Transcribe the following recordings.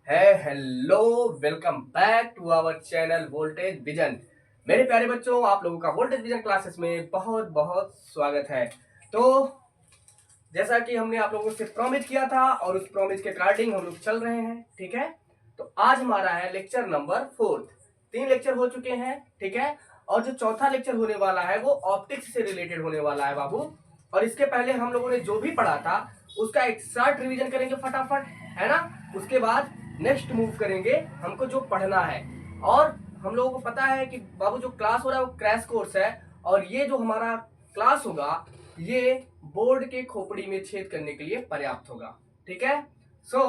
Hello, welcome back to our channel voltage vision. मेरे प्यारे बच्चों, आप लोगों का वोल्टेज विजन क्लासेस में बहुत बहुत स्वागत है। तो जैसा कि हमने आप लोगों से प्रॉमिस किया था और उस प्रॉमिस के अकॉर्डिंग हम लोग चल रहे हैं, ठीक है। तो आज हमारा है लेक्चर नंबर 4। 3 लेक्चर हो चुके हैं, ठीक है। और जो चौथा लेक्चर होने वाला है वो ऑप्टिक्स से रिलेटेड होने वाला है बाबू। और इसके पहले हम लोगों ने जो भी पढ़ा था उसका एक शॉर्ट रिवीजन करेंगे फटाफट, है ना। उसके बाद नेक्स्ट मूव करेंगे हमको जो पढ़ना है। और हम लोगों को पता है कि बाबू जो क्लास हो रहा है वो क्रैश कोर्स है। और ये जो हमारा क्लास होगा ये बोर्ड के खोपड़ी में छेद करने के लिए पर्याप्त होगा, ठीक है। सो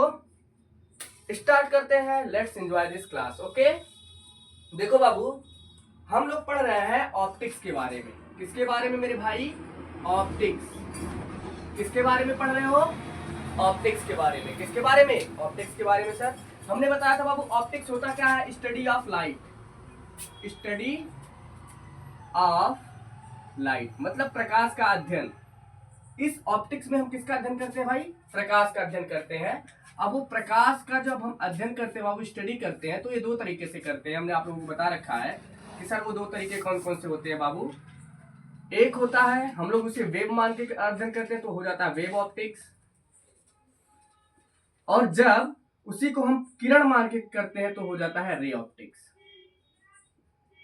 स्टार्ट करते हैं, let's enjoy this class. Okay, देखो बाबू, हम लोग पढ़ रहे हैं ऑप्टिक्स के बारे में। किसके बारे में मेरे भाई? ऑप्टिक्स। किसके बारे में पढ़ रहे हो? ऑप्टिक्स के बारे में। किसके बारे में? ऑप्टिक्स के बारे में। सर हमने बताया था बाबू, ऑप्टिक्स होता क्या है? Study of light. Study of light मतलब प्रकाश का अध्ययन। इस ऑप्टिक्स में हम किसका अध्ययन करते हैं भाई? प्रकाश का अध्ययन करते हैं। अब वो प्रकाश का जब हम अध्ययन करते हैं बाबू, स्टडी करते हैं, तो ये दो तरीके से करते हैं। हमने आप लोगों को बता रखा है कि सर वो दो तरीके कौन कौन से होते हैं बाबू। एक होता है हम लोग उसे वेव मान के अध्ययन करते हैं तो हो जाता है वेव ऑप्टिक्स। और जब उसी को हम किरण मान के करते हैं तो हो जाता है रे ऑप्टिक्स।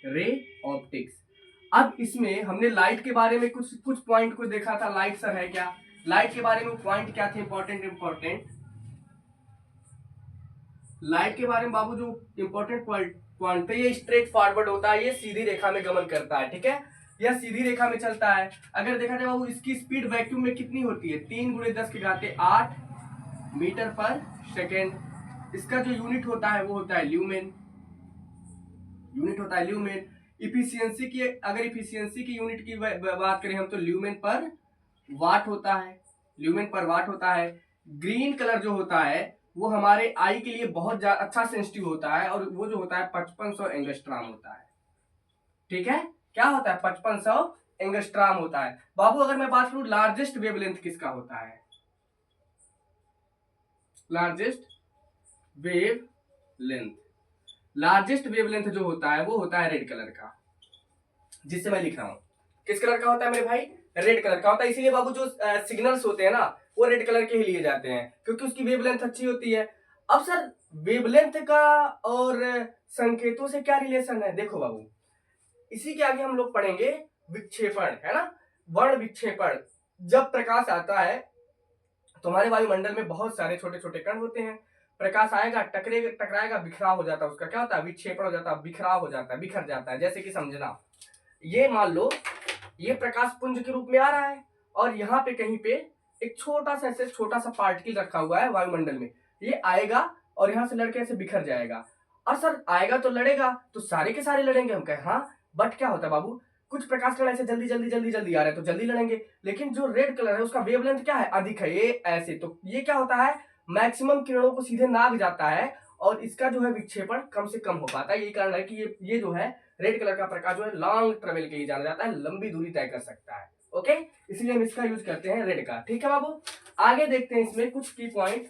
Ray optics. अब इसमें हमने लाइट के बारे में कुछ कुछ पॉइंट को देखा था। लाइट सर है क्या? लाइट के बारे में पॉइंट क्या थे? इंपॉर्टेंट लाइट के बारे में बाबू जो इंपॉर्टेंट पॉइंट थे, ये स्ट्रेट फॉरवर्ड होता है, ये सीधी रेखा में गमन करता है, ठीक है। यह सीधी रेखा में चलता है। अगर देखा जाए बाबू, इसकी स्पीड वैक्यूम में कितनी होती है? 3 × 10⁸ मीटर पर सेकेंड। इसका जो यूनिट होता है वो होता है ल्यूमेन। यूनिट होता है ल्यूमेन। इफिशियंसी की, अगर इफिशियंसी की यूनिट की बात करें हम तो ल्यूमेन पर वाट होता है। ल्यूमेन पर वाट होता है। ग्रीन कलर जो होता है वो हमारे आई के लिए बहुत अच्छा सेंसिटिव होता है, और वो जो होता है 5500 एंगस्ट्राम होता है, ठीक है। क्या होता है? 5500 एंगस्ट्राम होता है बाबू। अगर मैं बात करूं लार्जेस्ट वेवलेंथ किसका होता है? लार्जेस्ट वेवलेंथ, लार्जेस्ट वेवलेंथ जो होता है वो होता है रेड कलर का, जिससे मैं लिख रहा हूं। किस कलर का होता है मेरे भाई? रेड कलर का होता है। इसीलिए बाबू जो सिग्नल्स होते हैं ना वो रेड कलर के ही लिए जाते हैं, क्योंकि उसकी वेवलेंथ अच्छी होती है। अब सर वेवलेंथ का और संकेतों से क्या रिलेशन है? देखो बाबू, इसी के आगे हम लोग पढ़ेंगे विक्षेपण, है ना। वर्ण विक्षेपण। जब प्रकाश आता है तो हमारे वायुमंडल में बहुत सारे छोटे छोटे कण होते हैं। प्रकाश आएगा, टकराएगा, बिखराव हो जाता है, उसका क्या होता है? विक्षेपण हो जाता है, बिखराव हो जाता है, बिखर जाता है। जैसे कि समझना, ये मान लो ये प्रकाश पुंज के रूप में आ रहा है, और यहाँ पे कहीं पे एक छोटा सा ऐसे छोटा सा पार्टिकल रखा हुआ है वायुमंडल में। ये आएगा और यहाँ से लड़के ऐसे बिखर जाएगा। और सर आएगा तो लड़ेगा, तो सारे के सारे लड़ेंगे? हम कहें हाँ, बट क्या होता है बाबू, कुछ प्रकाश कण ऐसे जल्दी जल्दी जल्दी जल्दी आ रहे हैं तो जल्दी लड़ेंगे। लेकिन जो रेड कलर है उसका वेवलेंथ क्या है? अधिक है, ये ऐसे, तो ये क्या होता है? मैक्सिमम किरणों को सीधे नाग जाता है, और इसका जो है विक्षेपण कम से कम हो पाता है। यही कारण है कि ये जो है रेड कलर का प्रकाश जो है लॉन्ग ट्रेवल के लिए जाना जाता है, लंबी दूरी तय कर सकता है। ओके, इसलिए हम इसका यूज करते हैं रेड का, ठीक है बाबू। आगे देखते हैं इसमें कुछ की पॉइंट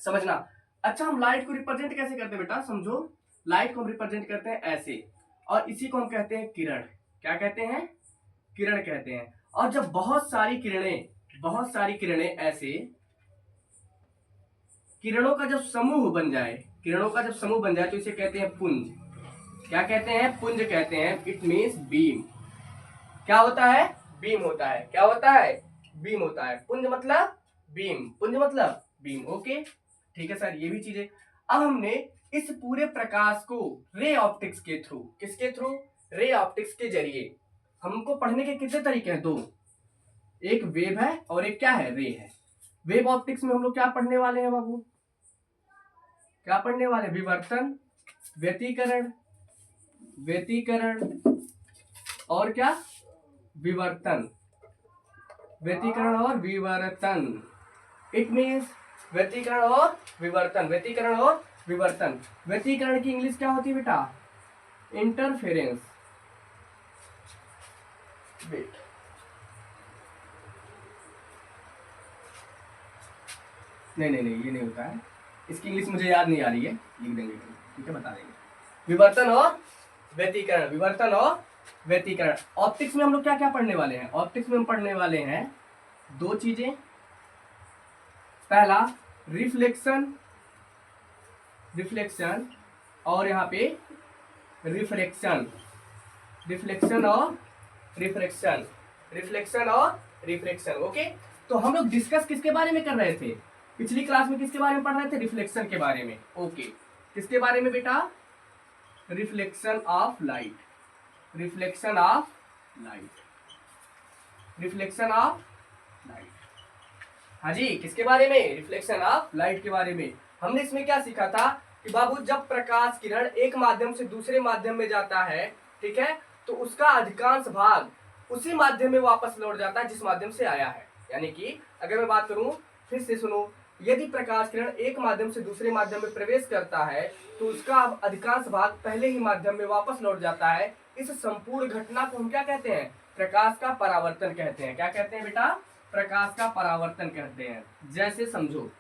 समझना। अच्छा, हम लाइट को रिप्रेजेंट कैसे करते हैं बेटा? समझो, लाइट को हम रिप्रेजेंट करते हैं ऐसे, और इसी को हम कहते हैं किरण। क्या कहते हैं? किरण कहते हैं। और जब बहुत सारी किरणें ऐसे, किरणों का जब समूह बन जाए, किरणों का जब समूह बन जाए तो इसे कहते हैं पुंज। क्या कहते हैं? पुंज कहते हैं। It means beam. क्या होता है? बीम होता है। क्या होता है? बीम होता है। पुंज मतलब बीम, पुंज मतलब बीम। ओके, ठीक है सर, ये भी चीजें। अब हमने इस पूरे प्रकाश को रे ऑप्टिक्स के थ्रू, किसके थ्रू? रे ऑप्टिक्स के जरिए। हमको पढ़ने के कितने तरीके हैं? दो, एक वेव है और एक क्या है? रे है। वेव ऑप्टिक्स में हम लोग क्या पढ़ने वाले हैं बाबू? क्या पढ़ने वाले? विवर्तन, व्यतिकरण, व्यतिकरण और क्या? विवर्तन, व्यतिकरण और विवर्तन। इट मीन्स व्यतिकरण और विवर्तन, व्यतिकरण और विवर्तन। व्यतिकरण की इंग्लिश क्या होती है बेटा? इंटरफेरेंस। वेट, नहीं नहीं नहीं, ये नहीं होता है। इसकी इंग्लिश मुझे याद नहीं आ रही है, लिख देंगे, ठीक है, बता देंगे। विवर्तन और व्यतिकरण, विवर्तन और व्यतिकरण। ऑप्टिक्स में हम लोग क्या क्या पढ़ने वाले हैं? ऑप्टिक्स में हम पढ़ने वाले हैं दो चीजें। पहला रिफ्लेक्शन, रिफ्लेक्शन और यहाँ पे रिफ्रैक्शन, रिफ्लेक्शन और रिफ्रैक्शन, रिफ्लेक्शन और रिफ्रैक्शन। ओके, तो हम लोग डिस्कस किसके बारे में कर रहे थे पिछली क्लास में? किसके बारे में पढ़ रहे थे? रिफ्लेक्शन के बारे में। ओके, किसके बारे में बेटा? Reflection of light, reflection of light, reflection of light. हाँ जी, किसके बारे में? रिफ्लेक्शन ऑफ लाइट के बारे में। हमने इसमें क्या सीखा था कि बाबू जब प्रकाश किरण एक माध्यम से दूसरे माध्यम में जाता है, ठीक है, तो उसका अधिकांश भाग उसी माध्यम में वापस लौट जाता है जिस माध्यम से आया है। यानी कि अगर मैं बात करूं, फिर से सुनो, यदि प्रकाश किरण एक माध्यम से दूसरे माध्यम में प्रवेश करता है तो उसका अधिकांश भाग पहले ही माध्यम में वापस लौट जाता है। इस संपूर्ण घटना को हम क्या कहते हैं? प्रकाश का परावर्तन कहते हैं। क्या कहते हैं बेटा? प्रकाश का परावर्तन कहते हैं। जैसे समझो,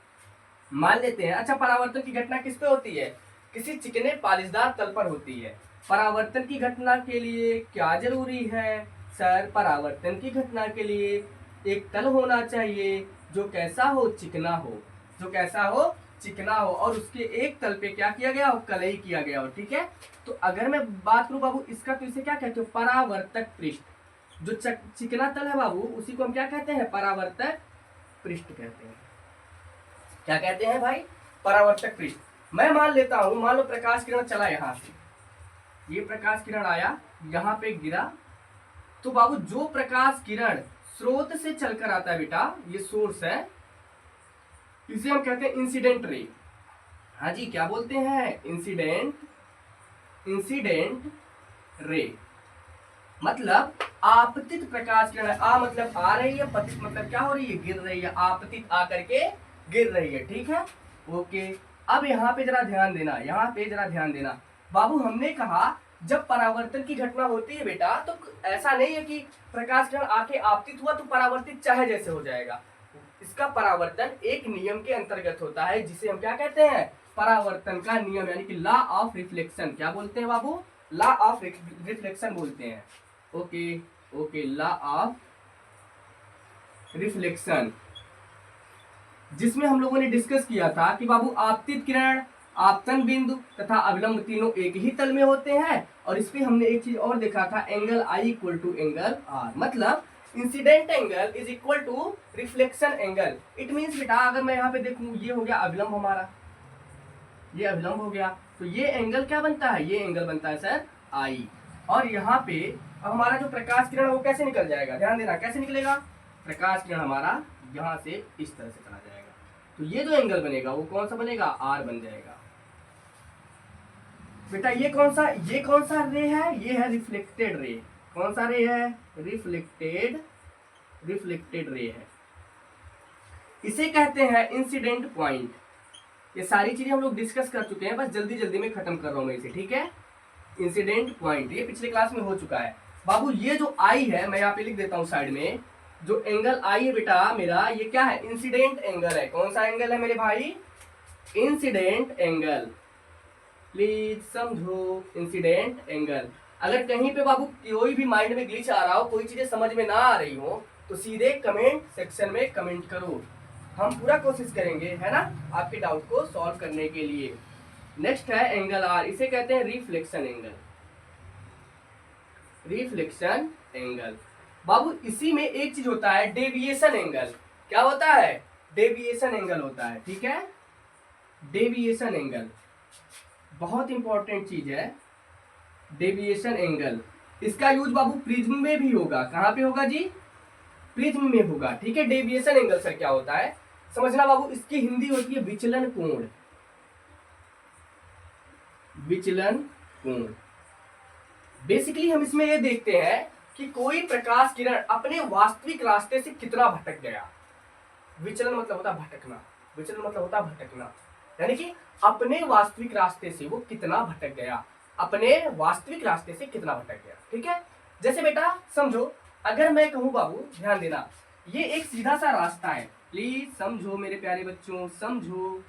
मान लेते हैं, अच्छा, परावर्तन की घटना किस पे होती है? किसी चिकने पालिशदार तल पर होती है। परावर्तन की घटना के लिए क्या जरूरी है सर? परावर्तन की घटना के लिए एक तल होना चाहिए जो कैसा हो? चिकना हो, जो कैसा हो? चिकना हो, और उसके एक तल पे क्या किया गया हो? कलई किया गया हो, ठीक है। तो अगर मैं बात करूं बाबू इसका, तो इसे क्या कहते हो? परावर्तक पृष्ठ। जो चिकना तल है बाबू, उसी को हम क्या कहते हैं? परावर्तक पृष्ठ कहते हैं। क्या कहते हैं भाई? परावर्तक पृष्ठ। मैं मान लेता हूं, मान लो प्रकाश किरण चला यहां से, ये प्रकाश किरण आया, यहां पे गिरा, तो बाबू जो प्रकाश किरण स्रोत से चलकर आता है बेटा, ये सोर्स है, इसे हम कहते हैं इंसिडेंट रे। हाँ जी, क्या बोलते हैं? Incident, incident ray. मतलब आपतित प्रकाश किरण है। आ मतलब आ रही है, पतित मतलब क्या हो रही है? गिर रही है। आपतित आकर के गिर रही है, ठीक है। ओके, अब यहाँ पे जरा ध्यान देना, यहाँ पे जरा ध्यान देना बाबू। हमने कहा जब परावर्तन की घटना होती है बेटा, तो ऐसा नहीं है कि प्रकाश किरण आके आपतित हुआ तो परावर्तित चाहे जैसे हो जाएगा। इसका परावर्तन एक नियम के अंतर्गत होता है जिसे हम क्या कहते हैं? परावर्तन का नियम, यानी कि लॉ ऑफ रिफ्लेक्शन। क्या बोलते हैं बाबू? लॉ ऑफ रिफ्लेक्शन बोलते हैं। Okay okay, law of reflection, जिसमें हम लोगों ने डिस्कस किया था कि बाबू आपतित किरण, आपतन बिंदु तथा अभिलंब तीनों एक ही तल में होते हैं। और इस पे हमने एक चीज और देखा था, angle I equal to angle R. मतलब incident angle is equal to reflection angle. It means बेटा, अगर मैं यहाँ पे देखूं, ये हो गया अभिलंब हमारा, ये अभिलंब हो गया, तो ये एंगल क्या बनता है? ये एंगल बनता है सर आई। और यहाँ पे हमारा जो प्रकाश किरण वो कैसे निकल जाएगा? ध्यान देना, कैसे निकलेगा? प्रकाश किरण हमारा यहाँ से इस तरह से चला जाएगा, तो ये जो एंगल बनेगा वो कौन सा बनेगा? आर बन जाएगा। बेटा ये कौन सा रे है? ये है रिफ्लेक्टेड रे। कौन सा रे है? रिफ्लेक्टेड, रिफ्लेक्टेड रे है। इसे कहते हैं इंसिडेंट पॉइंट। ये सारी चीजें हम लोग डिस्कस कर चुके हैं, बस जल्दी जल्दी में खत्म कर रहा हूं मैं इसे, ठीक है। इंसिडेंट पॉइंट ये पिछले क्लास में हो चुका है बाबू। ये जो आई है, मैं यहाँ पे लिख देता हूँ साइड में, जो एंगल आई है बेटा मेरा, ये क्या है? इंसिडेंट एंगल है। कौन सा एंगल है मेरे भाई? Incident angle. प्लीज समझो, इंसिडेंट एंगल। अगर कहीं पे बाबू कोई भी माइंड में ग्लिच आ रहा हो, कोई चीजें समझ में ना आ रही हो, तो सीधे कमेंट सेक्शन में कमेंट करो। हम पूरा कोशिश करेंगे, है ना, आपके डाउट को सॉल्व करने के लिए। नेक्स्ट है एंगल आर, इसे कहते हैं रिफ्लेक्शन एंगल। रिफ्लेक्शन एंगल बाबू, इसी में एक चीज होता है डेविएशन एंगल। क्या होता है? डेविएशन एंगल होता है, ठीक है। डेविएशन एंगल बहुत इंपॉर्टेंट चीज है, डेविएशन एंगल। इसका यूज बाबू प्रिज्म में भी होगा। कहां पे होगा जी? प्रिज्म में होगा, ठीक है। डेविएशन एंगल सर क्या होता है समझना बाबू, इसकी हिंदी होती है विचलन कोण। विचलन कोण। बेसिकली हम इसमें ये देखते हैं कि कोई प्रकाश किरण अपने वास्तविक रास्ते से कितना भटक गया। विचलन मतलब होता भटकना, विचलन मतलब होता भटकना, यानी कि अपने वास्तविक रास्ते से वो कितना भटक गया, अपने वास्तविक रास्ते से कितना भटक गया, ठीक है। जैसे बेटा समझो, अगर मैं कहूं बाबू, ध्यान देना, ये एक सीधा सा रास्ता है, प्लीज समझो मेरे प्यारे बच्चों, समझो।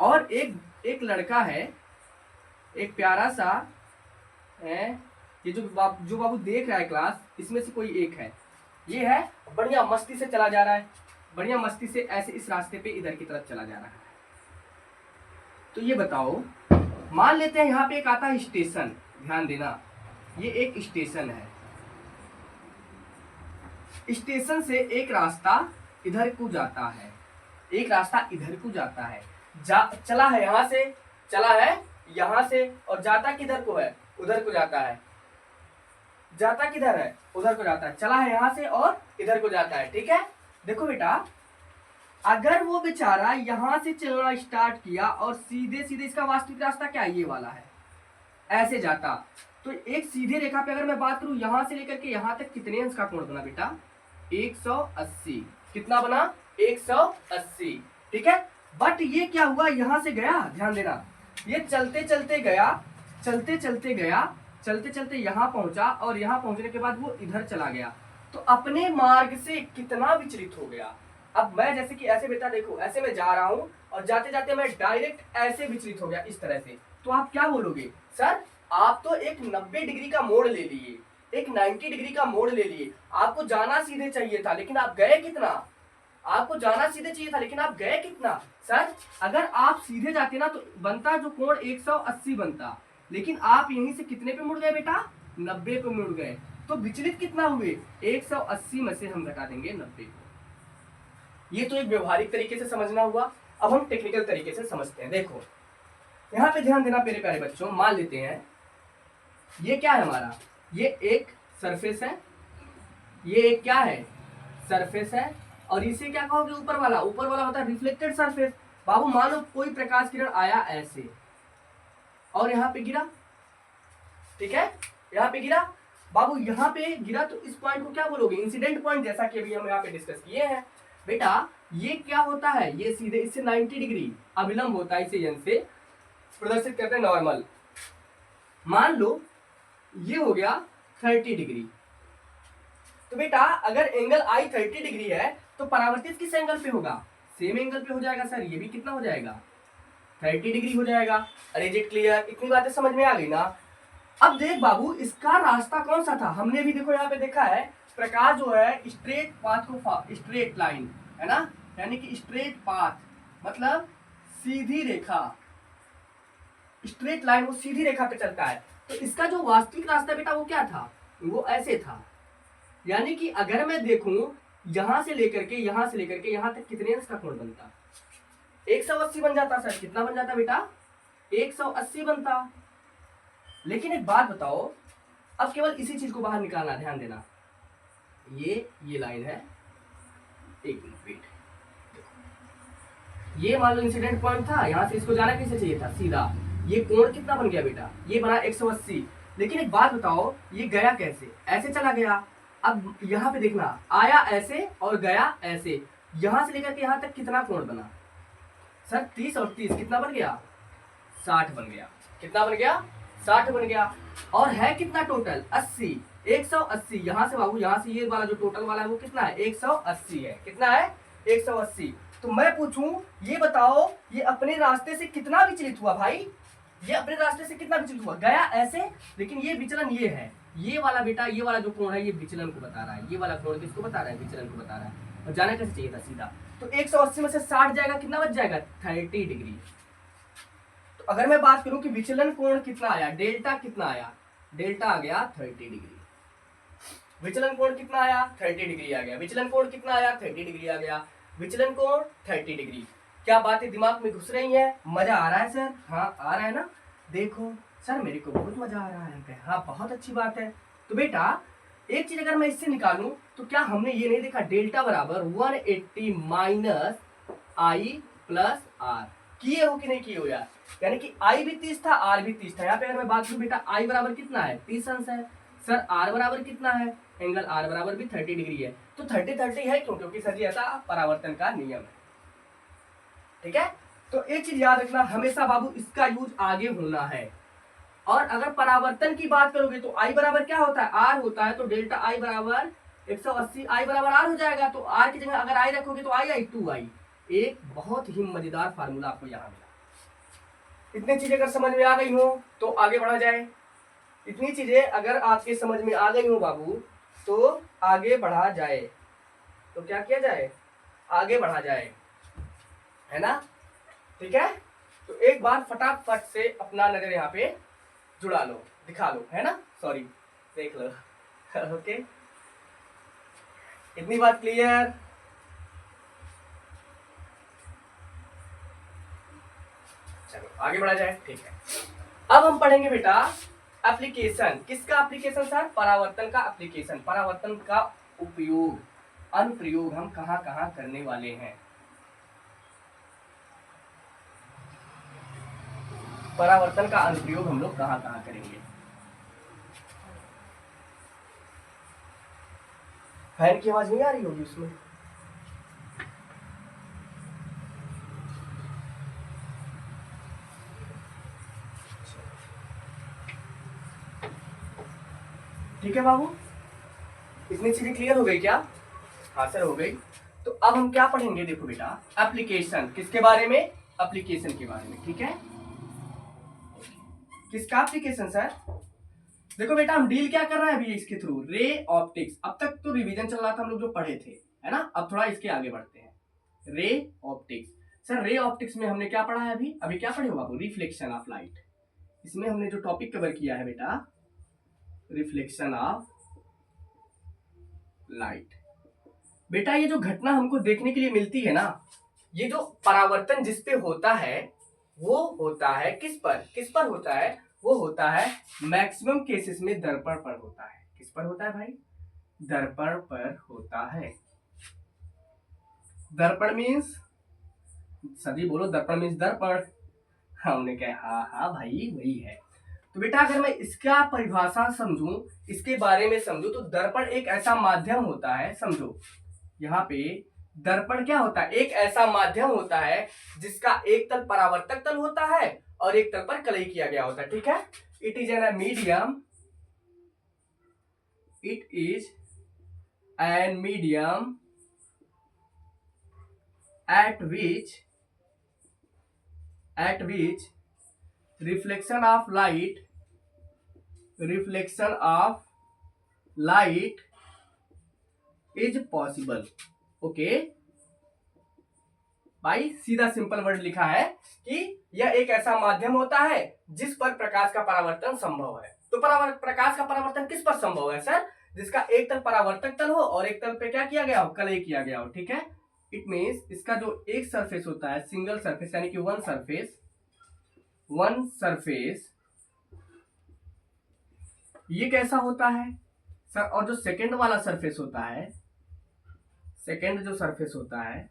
और एक लड़का है, एक प्यारा सा है, ये जो बाबू देख रहा है क्लास, इसमें से कोई एक है, ये है बढ़िया मस्ती से चला जा रहा है, बढ़िया मस्ती से ऐसे इस रास्ते पे इधर की तरफ चला जा रहा है। तो ये बताओ, मान लेते हैं यहाँ पे एक आता है स्टेशन, ध्यान देना, ये एक स्टेशन है, स्टेशन से एक रास्ता इधर को जाता है, एक रास्ता इधर को जाता है, चला है यहाँ से, चला है यहाँ से, और जाता किधर को है, उधर को जाता है, जाता किधर है, उधर को जाता है, चला है यहाँ से और इधर को जाता है। ठीक है, देखो बेटा, अगर वो बेचारा यहाँ से चलना स्टार्ट किया और सीधे सीधे, इसका वास्तविक रास्ता क्या है, ये वाला है, ऐसे जाता, तो एक सीधे रेखा पे अगर मैं बात करूं, यहां से लेकर के यहां तक कितने अंश का कोण बना बेटा, 180। कितना बना, 180। ठीक है, बट ये क्या हुआ, यहां से गया, ध्यान देना, ये चलते चलते गया, चलते चलते गया, चलते चलते यहां पहुंचा, और यहां पहुंचने के बाद वो इधर चला गया, तो अपने मार्ग से कितना विचलित हो गया। अब मैं जैसे कि ऐसे बेटा देखो, ऐसे मैं जा रहा हूं और जाते जाते मैं डायरेक्ट ऐसे विचलित हो गया इस तरह से, तो आप क्या बोलोगे, सर आप तो एक 90 डिग्री का मोड़ ले लिए, एक 90 डिग्री का मोड़ ले लिए, आपको जाना सीधे चाहिए था, लेकिन आप गए कितना, आपको जाना सीधे चाहिए था, लेकिन आप गए कितना। सर अगर आप सीधे जाते ना तो बनता जो कोण 180 बनता, लेकिन आप यहीं से कितने पे मुड़ गए बेटा, 90 पे मुड़ गए, तो विचलित कितना हुए, 180 में से हम घटा देंगे 90 को। ये तो एक व्यवहारिक तरीके से समझना हुआ। अब हम टेक्निकल तरीके से समझते हैं। देखो यहाँ पे ध्यान देना मेरे प्यारे बच्चों, मान लेते हैं ये क्या है हमारा, ये एक सरफेस है, ये एक क्या है, सरफेस है, और इसे क्या कहोगे, ऊपर वाला, ऊपर वाला होता है रिफ्लेक्टेड सरफेस। बाबू मान लो कोई प्रकाश किरण आया ऐसे और यहाँ पे गिरा, ठीक है, यहाँ पे गिरा, बाबू यहाँ पे गिरा, तो इस पॉइंट को क्या बोलोगे, इंसिडेंट पॉइंट, जैसा कि अभी हम यहाँ पे डिस्कस किए हैं। बेटा ये क्या होता है, ये सीधे इससे 90 डिग्री अभिलंब होता है, इसे यन से प्रदर्शित करते हैं नॉर्मल। मान लो ये हो गया 30 डिग्री, तो बेटा अगर एंगल आई 30 डिग्री है तो परावर्तित किस एंगल पे होगा, सेम एंगल पे हो जाएगा। सर ये भी कितना हो जाएगा, 30 डिग्री हो जाएगा। अरे इज इट क्लियर, इतनी बातें समझ में आ गई ना। अब देख बाबू, इसका रास्ता कौन सा था, हमने भी देखो यहाँ पे देखा है, प्रकाश जो है स्ट्रेट पाथ को, स्ट्रेट लाइन है ना, यानी कि स्ट्रेट पाथ मतलब सीधी रेखा, स्ट्रेट लाइन वो सीधी रेखा पे चलता है, तो इसका जो वास्तविक रास्ता बेटा वो क्या था, वो ऐसे था। यानी कि अगर मैं देखूं यहां से लेकर के यहां तक कितने अंश का कोण बनता, 180 बन जाता। सर कितना बन जाता बेटा, 180 बनता। लेकिन एक बात बताओ, अब केवल इसी चीज को बाहर निकालना, ध्यान देना, ये लाइन है, एक मिनट वेट, ये मान लो इंसिडेंट पॉइंट था, यहां से इसको जाना कैसे चाहिए था, सीधा। ये कोण कितना बन गया बेटा, ये बना 180। लेकिन एक बात बताओ, ये गया कैसे, ऐसे चला गया। अब यहाँ पे देखना, आया ऐसे और गया ऐसे, यहां से लेकर के यहां तक कितना कोण बना, सर 30 और 30 कितना बन गया, 60 बन गया। कितना बन गया, 60 बन गया। और है कितना टोटल, 80, 180। यहां से बाबू, यहां से ये वाला जो टोटल वाला है वो कितना है, 180 है। कितना है, 180। तो मैं पूछूं, ये बताओ ये अपने रास्ते से कितना विचलित हुआ भाई, ये अपने रास्ते से कितना विचलित हुआ, गया ऐसे, लेकिन ये विचलन ये है, ये वाला बेटा, ये वाला जो कोण है ये विचलन को बता रहा है, ये वाला कोण किसको बता रहा है, विचलन को बता रहा है। और जाना कैसे चाहिए था, सीधा। तो 180 में से 60 जाएगा, कितना बच जाएगा, 30 डिग्री। तो अगर मैं बात करूं कि विचलन कोण कितना आया, डेल्टा कितना आया, डेल्टा आ गया 30 डिग्री। विचलन कोण कितना आया, 30 डिग्री आ गया। विचलन कोण कितना आया, 30 डिग्री आ गया। विचलन कोण 30 डिग्री। क्या बातें दिमाग में घुस रही हैं, मजा आ रहा है सर, हाँ आ रहा है ना। देखो सर मेरे को बहुत मजा आ रहा है, हाँ बहुत अच्छी बात है। तो बेटा एक चीज अगर मैं इससे निकालूं तो क्या हमने ये नहीं देखा, डेल्टा बराबर 180 माइनस आई प्लस आर, किए हो कि नहीं किए हो यार। यानी कि आई भी 30 था, आर भी 30 था। यहाँ पे अगर मैं बात करूं बेटा, आई बराबर कितना है, 30 अंश है। सर आर बराबर कितना है, एंगल आर बराबर भी 30 डिग्री है। तो 30-30 है क्यों, क्योंकि सर जी ऐसा परावर्तन का नियम है। ठीक है, तो एक चीज याद रखना, हमेशा बाबू इसका यूज आगे होना है। और अगर परावर्तन की बात करोगे तो आई बराबर क्या होता है, आर होता है। तो डेल्टा आई बराबर 180, आई बराबर आर हो जाएगा। तो आर की जगह अगर आई रखोगे तो आई 2 आई। एक बहुत ही मजेदार फार्मूला आपको यहाँ मिला। इतनी चीजें अगर समझ में आ गई हो तो आगे बढ़ा जाए। इतनी चीजें अगर आपके समझ में आ गई हो बाबू तो आगे बढ़ा जाए। तो क्या किया जाए, आगे बढ़ा जाए, है ना। ठीक है, तो एक बार फटाफट से अपना नजर यहाँ पे जुड़ा लो, दिखा लो, है ना, सॉरी देख लो। ओके, इतनी बात क्लियर। चलो आगे बढ़ा जाए। ठीक है, अब हम पढ़ेंगे बेटा एप्लीकेशन। किसका एप्लीकेशन सर, परावर्तन का एप्लीकेशन। परावर्तन का उपयोग, अनुप्रयोग हम कहां कहां करने वाले हैं। परावर्तन का अनुप्रयोग हम लोग कहां कहां करेंगे। फैन की आवाज नहीं आ रही होगी उसमें। ठीक है बाबू, इतनी चीजें क्लियर हो गई क्या। हाँ सर हो गई। तो अब हम क्या पढ़ेंगे, देखो बेटा एप्लीकेशन। किसके बारे में, एप्लीकेशन के बारे में। ठीक है, किसका एप्लीकेशन सर। देखो बेटा हम डील क्या कर रहे हैं अभी इसके थ्रू, रे ऑप्टिक्स। अब तक तो रिवीजन चल रहा था हम लोग जो पढ़े थे, है ना। अब थोड़ा इसके आगे बढ़ते हैं। Ray optics sir, ray optics में हमने क्या पढ़ा है अभी, अभी क्या पढ़े हो बाबू, रिफ्लेक्शन ऑफ लाइट। इसमें हमने जो टॉपिक कवर किया है बेटा, रिफ्लेक्शन ऑफ लाइट। बेटा ये जो घटना हमको देखने के लिए मिलती है ना, ये जो परावर्तन जिस पे होता है वो होता है किस पर, किस पर होता है, वो होता है मैक्सिमम केसेस में दर्पण पर होता है। किस पर होता है भाई, दर्पण पर होता है। दर्पण मीन्स, सभी बोलो दर्पण मीन्स दर्पण। हमने कहा हाँ हाँ भाई वही है। तो बेटा अगर मैं इसका परिभाषा समझूं, इसके बारे में समझूं, तो दर्पण एक ऐसा माध्यम होता है, समझो यहाँ पे दर्पण क्या होता है, एक ऐसा माध्यम होता है जिसका एक तल परावर्तक तल होता है और एक तल पर कलई किया गया होता है। ठीक है, it is an medium, it is an medium at which reflection of light is possible। Okay भाई, सीधा सिंपल वर्ड लिखा है कि यह एक ऐसा माध्यम होता है जिस पर प्रकाश का परावर्तन संभव है। तो प्रकाश का परावर्तन किस पर संभव है सर, जिसका एक तल परावर्तक तल हो और एक तल पे क्या किया गया हो, कलई किया गया हो। ठीक है, इट मीन्स इसका जो एक सरफेस होता है, सिंगल सरफेस यानी कि वन सरफेस, ये कैसा होता है सर। और जो सेकंड वाला सरफेस होता है, सेकंड जो सरफेस होता है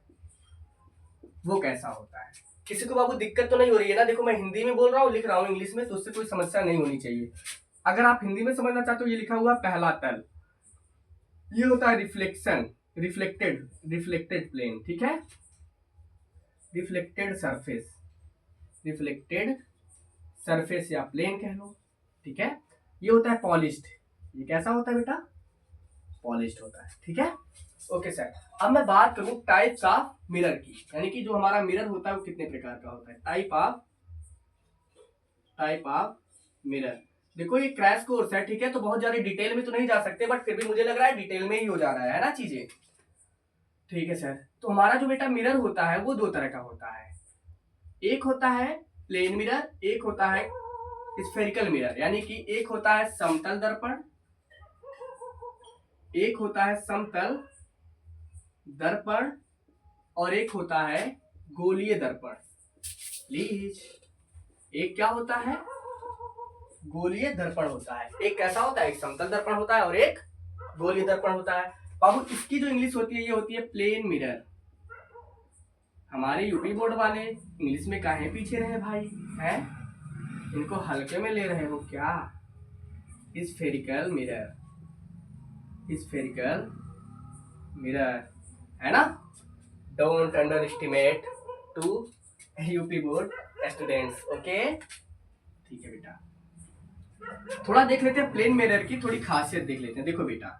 वो कैसा होता है। किसी को बाबू दिक्कत तो नहीं हो रही है ना, देखो मैं हिंदी में बोल रहा हूँ, लिख रहा हूँ इंग्लिश में, तो उससे कोई समस्या नहीं होनी चाहिए। अगर आप हिंदी में समझना चाहते हो, ये लिखा हुआ पहला तल, ये होता है रिफ्लेक्शन, रिफ्लेक्टेड प्लेन। ठीक है, रिफ्लेक्टेड सरफेस या प्लेन कह लो। ठीक है, ये होता है पॉलिश्ड। ये कैसा होता है बेटा, पॉलिश्ड होता है। ठीक है, ओके सर। अब मैं बात करूं टाइप्स ऑफ मिरर की, यानी कि जो हमारा मिरर होता है वो कितने प्रकार का होता है। Type of mirror. देखो ये क्रैश कोर्स है, ठीक है, तो बहुत ज्यादा डिटेल में तो नहीं जा सकते, बट फिर भी मुझे लग रहा है डिटेल में ही हो जा रहा है ना चीजें। ठीक है सर, तो हमारा जो बेटा मिरर होता है वो दो तरह का होता है। एक होता है प्लेन मिरर, एक होता है स्फेरिकल मिरर। यानी कि एक होता है समतल दर्पण, एक होता है समतल दर्पण, और एक होता है गोलीय दर्पण। प्लीज, एक क्या होता है, गोलीय दर्पण होता है। एक कैसा होता है, एक समतल दर्पण होता है और एक गोलीय दर्पण होता है। बाबू इसकी जो इंग्लिश होती है ये होती है प्लेन मिरर। हमारे यूपी बोर्ड वाले इंग्लिश में काहे पीछे रहे भाई, हैं, इनको हल्के में ले रहे हो क्या। स्फेरिकल मिरर, स्फेरिकल मिरर, है ना। Don't underestimate to UP board students. Okay, ठीक है बेटा, थोड़ा देख लेते हैं प्लेन मिरर की थोड़ी खासियत देख लेते हैं। देखो बेटा,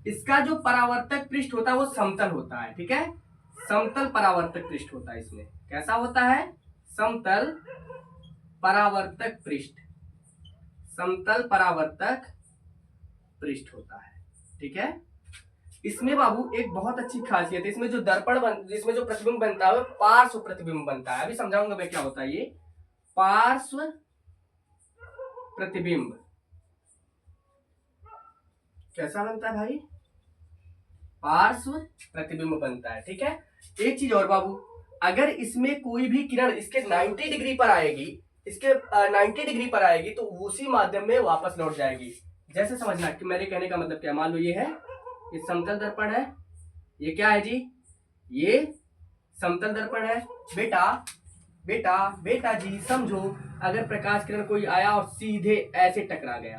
इसका जो परावर्तक पृष्ठ होता है वो समतल होता है। ठीक है, समतल परावर्तक पृष्ठ होता है इसमें। कैसा होता है, समतल परावर्तक पृष्ठ, समतल परावर्तक पृष्ठ होता है। ठीक है, इसमें बाबू एक बहुत अच्छी खासियत है, इसमें जो जिसमें जो प्रतिबिंब बनता है पार्श्व प्रतिबिंब बनता है। अभी समझाऊंगा मैं क्या होता है ये पार्श्व प्रतिबिंब। कैसा बनता है भाई? पार्श्व प्रतिबिंब बनता है। ठीक है, एक चीज और बाबू, अगर इसमें कोई भी किरण इसके 90 डिग्री पर आएगी, इसके 90 डिग्री पर आएगी तो उसी माध्यम में वापस लौट जाएगी। जैसे समझना कि मेरे कहने का मतलब क्या, मान लो ये है, ये समतल दर्पण है, ये क्या है जी, ये समतल दर्पण है। बेटा बेटा बेटा जी समझो, अगर प्रकाश किरण कोई आया और सीधे ऐसे टकरा गया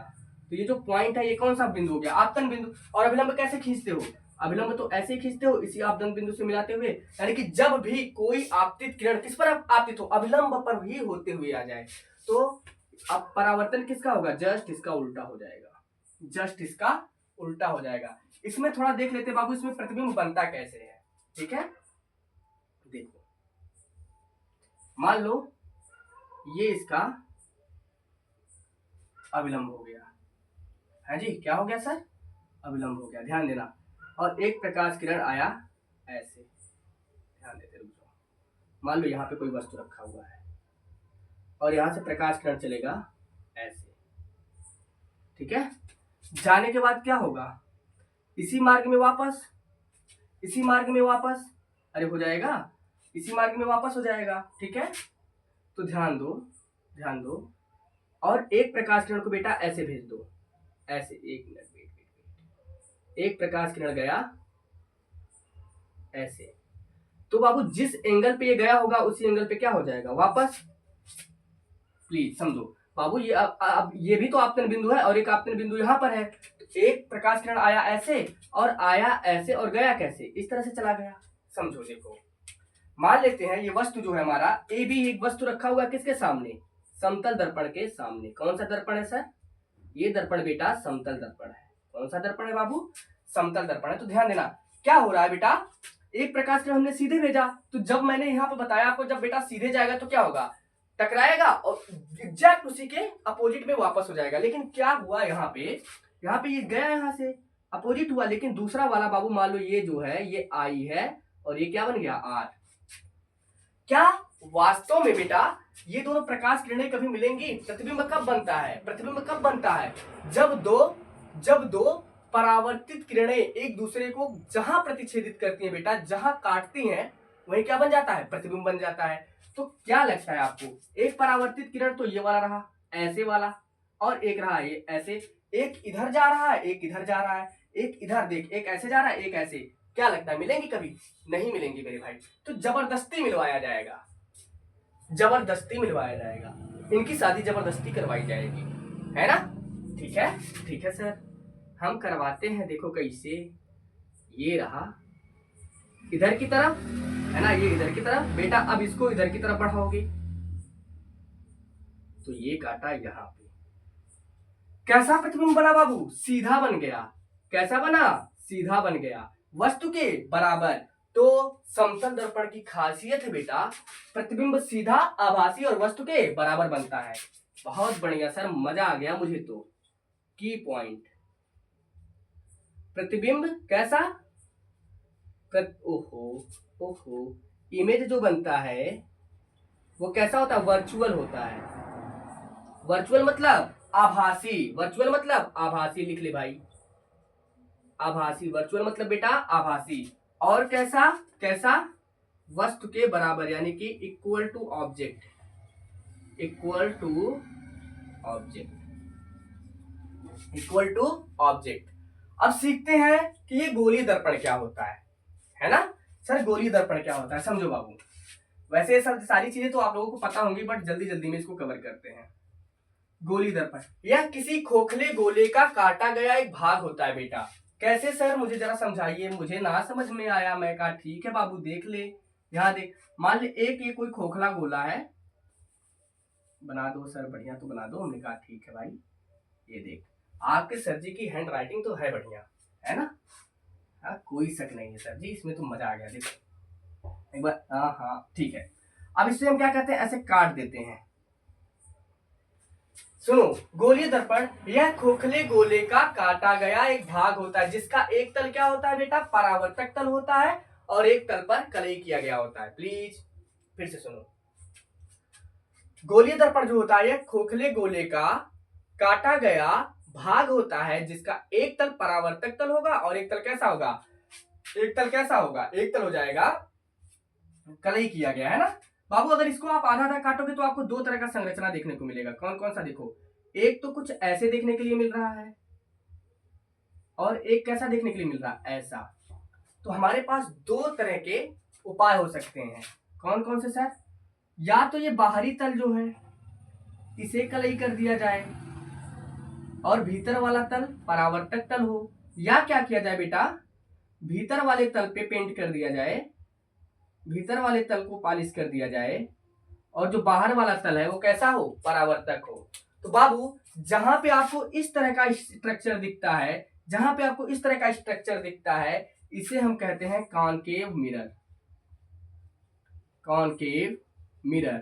तो ये जो पॉइंट है ये कौन सा बिंदु हो गया? आपतन बिंदु। और अभिलंब कैसे खींचते हो? अभिलंब तो ऐसे खींचते हो, इसी आपतन बिंदु से मिलाते हुए। यानी कि जब भी कोई आपतित किरण किस पर आपतित हो, अभिलंब पर ही होते हुए आ जाए तो अब परावर्तन किसका होगा? जस्ट इसका उल्टा हो जाएगा, जस्ट इसका उल्टा हो जाएगा। इसमें थोड़ा देख लेते बाबू, इसमें प्रतिबिंब बनता कैसे है। ठीक है, देखो मान लो ये इसका अविलंब हो गया है जी। क्या हो गया सर? अविलंब हो गया, ध्यान देना। और एक प्रकाश किरण आया ऐसे, ध्यान देते रुक जाओ। मान लो यहाँ पे कोई वस्तु रखा हुआ है और यहाँ से प्रकाश किरण चलेगा ऐसे। ठीक है, जाने के बाद क्या होगा? इसी मार्ग में वापस, इसी मार्ग में वापस, अरे हो जाएगा, इसी मार्ग में वापस हो जाएगा। ठीक है, तो ध्यान दो, ध्यान दो। और एक प्रकाश किरण को बेटा ऐसे भेज दो, ऐसे। एक मिनट, वेट वेट वेट, एक प्रकाश किरण गया ऐसे, तो बाबू जिस एंगल पे ये गया होगा उसी एंगल पे क्या हो जाएगा? वापस। प्लीज समझो बाबू, ये अब ये भी तो आपतन बिंदु है और एक आपतन बिंदु यहाँ पर है। तो एक प्रकाश किरण आया ऐसे और आया ऐसे और गया कैसे? इस तरह से चला गया। समझो, देखो मान लेते हैं ये वस्तु जो है हमारा ए बी, एक वस्तु रखा हुआ है किसके सामने? समतल दर्पण के सामने। कौन सा दर्पण है सर? ये दर्पण बेटा समतल दर्पण है। कौन सा दर्पण है बाबू? समतल दर्पण है। तो ध्यान देना क्या हो रहा है बेटा, एक प्रकाश किरण हमने सीधे भेजा, तो जब मैंने यहाँ पे बताया आपको, जब बेटा सीधे जाएगा तो क्या होगा? टकराएगा और एग्जैक्ट उसी के अपोजिट में वापस हो जाएगा। लेकिन क्या हुआ यहाँ पे ये गया यहाँ से अपोजिट हुआ, लेकिन दूसरा वाला बाबू मान लो ये जो है ये आई है और ये क्या बन गया? आर। क्या वास्तव में बेटा ये दोनों प्रकाश किरणें कभी मिलेंगी? प्रतिबिंब कब बनता है? प्रतिबिंब कब बनता है? जब दो परावर्तित किरणें एक दूसरे को जहां प्रतिच्छेदित करती हैं बेटा, जहां काटती हैं, वही क्या बन जाता है? प्रतिबिंब बन जाता है। तो क्या लगता है आपको, एक परावर्तित किरण तो ये वाला रहा ऐसे वाला, और एक रहा ये ऐसे, एक इधर जा रहा है एक इधर जा रहा है, एक इधर देख, एक ऐसे जा रहा है एक ऐसे। क्या लगता है मिलेंगी? कभी नहीं मिलेंगी मेरे भाई। तो जबरदस्ती मिलवाया जाएगा, जबरदस्ती मिलवाया जाएगा, इनकी शादी जबरदस्ती करवाई जाएगी, है ना? ठीक है सर, हम करवाते हैं। देखो कैसे, ये रहा इधर की तरफ, है ना, ये इधर की तरफ बेटा। अब इसको इधर की तरफ बढ़ाओगे तो ये काटा यहाँ पे, कैसा प्रतिबिंब बना बाबू? सीधा बन गया। कैसा बना? सीधा बन गया, वस्तु के बराबर। तो समतल दर्पण की खासियत है बेटा, प्रतिबिंब सीधा, आभासी और वस्तु के बराबर बनता है। बहुत बढ़िया सर, मजा आ गया मुझे तो। की पॉइंट, प्रतिबिंब कैसा? ओहो, इमेज जो बनता है वो कैसा होता है? वर्चुअल होता है। वर्चुअल मतलब आभासी, वर्चुअल मतलब आभासी, लिख ले भाई, आभासी। वर्चुअल मतलब बेटा आभासी। और कैसा? कैसा? वस्तु के बराबर, यानी कि equal to object, equal to object, equal to object. अब सीखते हैं कि ये गोलीय दर्पण क्या होता है ना सर? गोलीय दर्पण क्या होता है समझो बाबू। वैसे सब सारी चीजें तो आप लोगों को पता होंगी, बट जल्दी जल्दी में इसको कवर करते हैं। गोलीय दर्पण यह किसी खोखले गोले का काटा गया एक भाग होता है बेटा। कैसे सर? मुझे जरा समझाइए, मुझे ना समझ में आया। मैं कहा ठीक है बाबू, देख ले, यहाँ देख। मान ले एक ये कोई खोखला गोला है, बना दो सर, बढ़िया तो बना दो। हमने कहा ठीक है भाई। ये देख, आपके सर जी की हैंड राइटिंग तो है बढ़िया, है ना? हाँ, कोई शक नहीं है सर जी, इसमें तो मजा आ गया। देखो एक बार, हाँ ठीक है। अब इससे हम क्या कहते हैं? ऐसे काट देते हैं, सुनो, गोलीय दर्पण यह खोखले गोले का काटा गया एक भाग होता है जिसका एक तल क्या होता है बेटा, परावर्तक तल होता है और एक तल पर कलई किया गया होता है। प्लीज फिर से सुनो, गोलीय दर्पण जो होता है यह खोखले गोले का काटा गया भाग होता है जिसका एक तल परावर्तक तल होगा और एक तल कैसा होगा, एक तल कैसा होगा, एक तल हो जाएगा कलई किया गया, है ना बाबू। अगर इसको आप आधा आधा काटोगे तो आपको दो तरह का संरचना देखने को मिलेगा। कौन कौन सा, देखो, एक तो कुछ ऐसे देखने के लिए मिल रहा है और एक कैसा देखने के लिए मिल रहा है, ऐसा। तो हमारे पास दो तरह के उपाय हो सकते हैं। कौन कौन से सर, या तो ये बाहरी तल जो है इसे कलई कर दिया जाए और भीतर वाला तल परावर्तक तल हो, या क्या किया जाए बेटा, भीतर वाले तल पे पेंट कर दिया जाए, भीतर वाले तल को पॉलिश कर दिया जाए और जो बाहर वाला तल है वो कैसा हो, परावर्तक हो। तो बाबू जहां पे आपको इस तरह का स्ट्रक्चर दिखता है, जहां पे आपको इस तरह का स्ट्रक्चर दिखता है, इसे हम कहते हैं कॉनकेव मिरर। कॉनकेव मिरर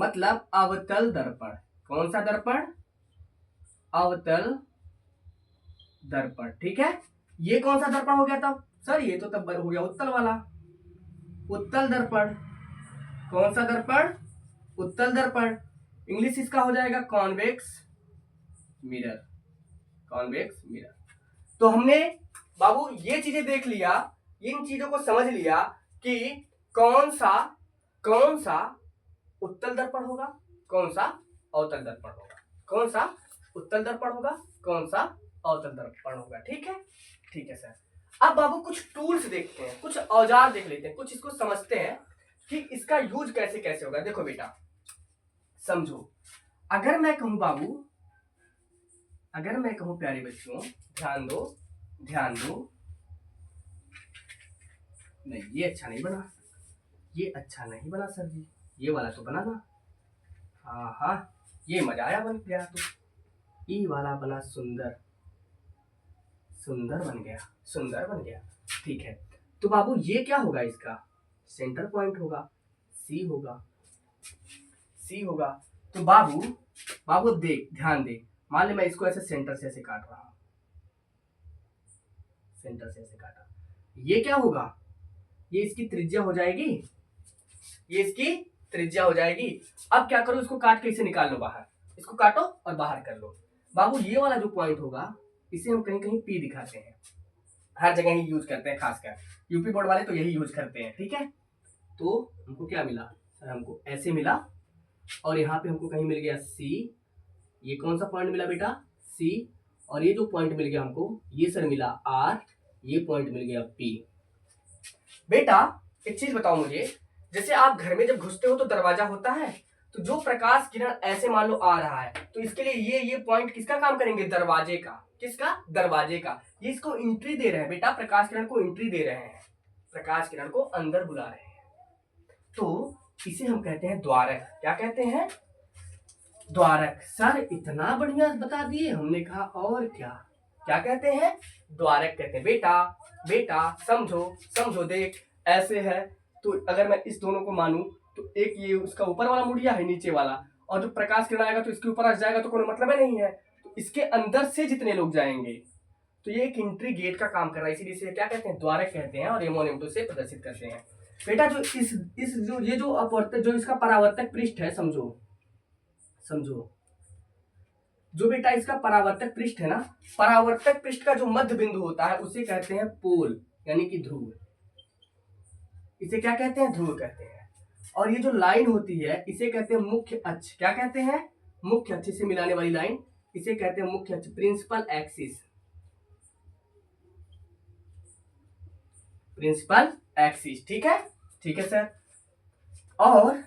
मतलब अवतल दर्पण। कौन सा दर्पण, अवतल दर्पण, ठीक है। ये कौन सा दर्पण हो गया तब सर, ये तो तब हो गया उत्तल वाला, उत्तल दर्पण। कौन सा दर्पण, उत्तल दर्पण। इंग्लिश इसका हो जाएगा कॉन्वेक्स मिरर, कॉन्वेक्स मिरर। तो हमने बाबू ये चीजें देख लिया, इन चीजों को समझ लिया कि कौन सा उत्तल दर्पण होगा, कौन सा अवतल दर्पण होगा, कौन सा उत्तल दर्पण होगा, कौन सा अवतल दर्पण होगा। ठीक है, ठीक है सर। अब बाबू कुछ टूल्स देखते हैं, कुछ औजार देख लेते हैं, कुछ इसको समझते हैं कि इसका यूज कैसे कैसे होगा। देखो बेटा समझो, अगर मैं कहूं बाबू, अगर मैं कहूं प्यारे बच्चों, ध्यान दो ध्यान दो, नहीं ये अच्छा नहीं बना, ये अच्छा नहीं बना सर जी, ये वाला तो बना ना, हाँ हाँ ये मजा आया बन गया, तो ये वाला बना, सुंदर सुंदर बन गया, सुंदर बन गया। ठीक है, तो बाबू ये क्या होगा, इसका सेंटर पॉइंट होगा, सी होगा, सी होगा। तो बाबू बाबू देख, ध्यान दे, मान ले मैं इसको ऐसे सेंटर से ऐसे काट रहा हूं, सेंटर से ऐसे काटा, ये क्या होगा, ये इसकी त्रिज्या हो जाएगी, ये इसकी त्रिज्या हो जाएगी। अब क्या करो, इसको काट के इसे निकाल लो बाहर, इसको काटो और बाहर कर लो। बाबू ये वाला जो पॉइंट होगा इसे हम कहीं कहीं पी दिखाते हैं, हर जगह ही यूज करते हैं, खासकर यूपी बोर्ड वाले तो यही यूज करते हैं। ठीक है, तो हमको क्या मिला सर, हमको ऐसे मिला और यहाँ पे हमको कहीं मिल गया सी, ये कौन सा पॉइंट मिला बेटा, सी, और ये जो पॉइंट मिल गया हमको ये सर मिला आर, ये पॉइंट मिल गया पी। बेटा एक चीज बताओ मुझे, जैसे आप घर में जब घुसते हो तो दरवाजा होता है, तो जो प्रकाश किरण ऐसे मान लो आ रहा है, तो इसके लिए ये पॉइंट किसका काम करेंगे, दरवाजे का, किसका, दरवाजे का। ये इसको एंट्री दे रहे हैं बेटा, प्रकाश किरण को एंट्री दे रहे हैं, प्रकाश किरण को अंदर बुला रहे हैं, तो इसे हम कहते हैं द्वारक। क्या कहते हैं, द्वारक। सर इतना बढ़िया बता दिए, हमने कहा और क्या, क्या कहते हैं, द्वारक कहते हैं। बेटा बेटा समझो समझो, देख ऐसे है, तो अगर मैं इस दोनों को मानूं तो एक ये उसका ऊपर वाला मुड़िया है, नीचे वाला, और जो प्रकाश किरण आएगा तो इसके ऊपर आ जाएगा, तो कोई मतलब है नहीं है, तो इसके अंदर से जितने लोग जाएंगे, तो ये एक एंट्री गेट का काम कर रहा है, इसीलिए इसे क्या कहते हैं, द्वारक कहते हैं, और एमोनिम से प्रदर्शित करते हैं। बेटा जो इस जो ये जो अपवर्तक, जो इसका परावर्तक पृष्ठ है, समझो समझो, जो बेटा इसका परावर्तक पृष्ठ है ना, परावर्तक पृष्ठ का जो मध्य बिंदु होता है उसे कहते हैं पोल, यानी कि ध्रुव, इसे क्या कहते हैं, ध्रुव कहते हैं। और ये जो लाइन होती है इसे कहते हैं मुख्य अक्ष। क्या कहते हैं, मुख्य अक्ष से मिलाने वाली लाइन, इसे कहते हैं मुख्य अक्ष, प्रिंसिपल एक्सिस, प्रिंसिपल एक्सिस। ठीक है सर। और